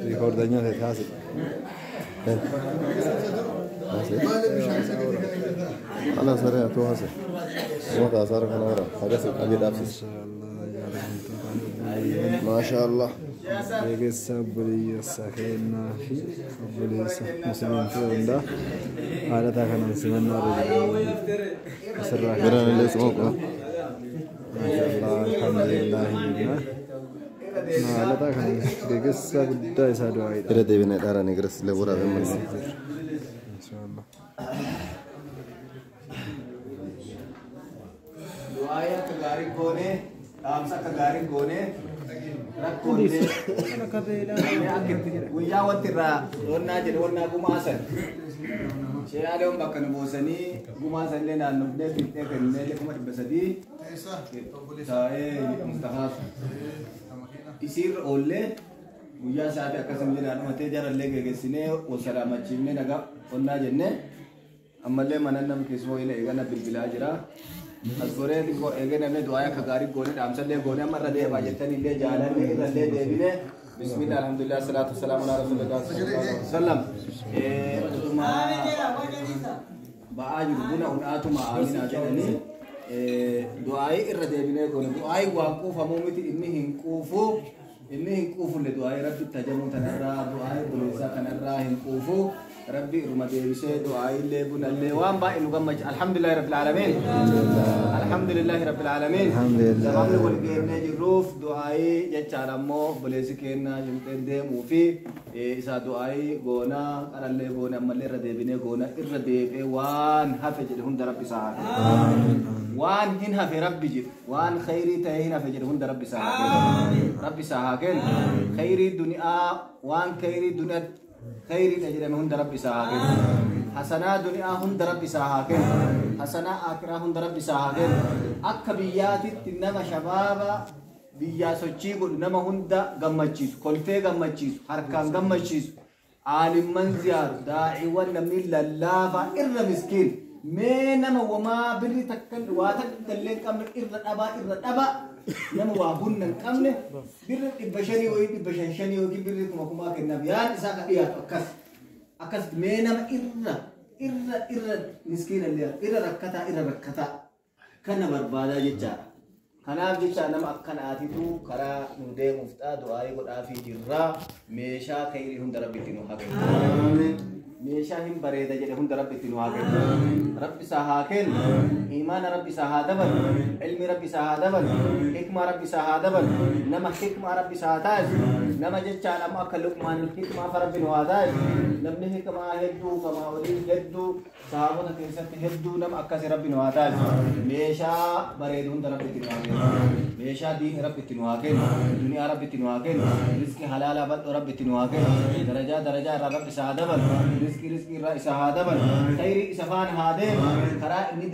Ricordagno le case. Alla sera tu hase. Semua kasar kan orang. Agak agak dapsis. Masya Allah. Ege sabri sakena fi sabri muslimin funda. Ada tak kan sebenarnya ada. Serah. Berani les semua. Masya Allah. Alhamdulillah. Nah, ada tak kan ege sabda isa doa itu. Ada dewi nak darah negara selebura memang. Masya Allah. Doa yang kegaring gone, amsa kegaring gone. Rakkonde guyyaa wantirraa onnaa jedhe onnaa gumaasan shee adoon bakka nu boosanii gumaasan illee naannofnee fixnee kennee 300 taa'ee Mustafaa isiirra oollee guyyaa sa'aatii akkasuma jedhaan dhumatee jarallee gegessinee wal salaamachiifnee nagaa onnaa jennee ammallee manan nam keessoo ila eegana bilbilaa jira. Asgore diko egen amne doa ka gari gone damsal le gone amra de bajetan ille jalan le ralle de bine bismillah alhamdulillah salatu wassalamu ala rasulillah sallallahu alaihi wasallam tuma baaju guna unatu ma amina jadani doa irra de bine gone doa waqu famumiti inni hinqufu le doa rabbi tajamu tanarra doa bulisa kanarra hinqufu ربي رمضي بشيء دعائي اللي بنا اللي وان باقي نقمج الحمد لله رب العالمين الحمد لله رب العالمين الحمد لله زمان نقول كيرنا جروف دعائي يجعل مو بليس كيرنا جمتين دم وفي إذا دعائي غونا كرالله غونا ملي ردي بني غونا إردي في وان حفظ لهم ربي ساعة وان هن في ربي جد وان خيري تهينا في جدهم ربي ساعة ربي ساعة خيري الدنيا وان خيري الدنيا خير أجر من ربي ساهاكين حسنا دنيا هند ربي ساهاكين حسنا آخرة هند ربي ساهاكين أكبيات إنما شبابا بيا سوتشيبو إنما هند جمّتشيس كلفة جمّتشيس حركان جمّتشيس عالم من زيار داعي ونميل للافا إر مسكين مينما وما بري تكل واتكلم كم إر أبا nama wabun nang kamne bir ibashani oi ibashani oi bir kuma kennabiyan isa ka dia akas menam irra miskin alliya irra rakata kana barbada jecha kana jecha nama akkana atitu kara nude mufta doai goda fi jirra mesha khairi hunda rabbitinu hagen amin mesha him bareda jede hunda rabbitinu hagen rabbi sahaken iman rabbi sahadaban ilmi rabbi sahadaban hikma rabbi sahadaban nama hikma rabbi sahadas nama jecha nama kalukman hikma rabbi nuhadas namne hikma heddu kama wali heddu sahabata kesat heddu nam akkas rabbi nuhadas mesha baredu hunda rabbitinu hagen mesha din rabbitinu hagen dunya rabbitinu hagen rizqi halal abad rabbitinu hagen daraja rabbi sahadaban rizqi ra sahadaban khairi safan hade kara inni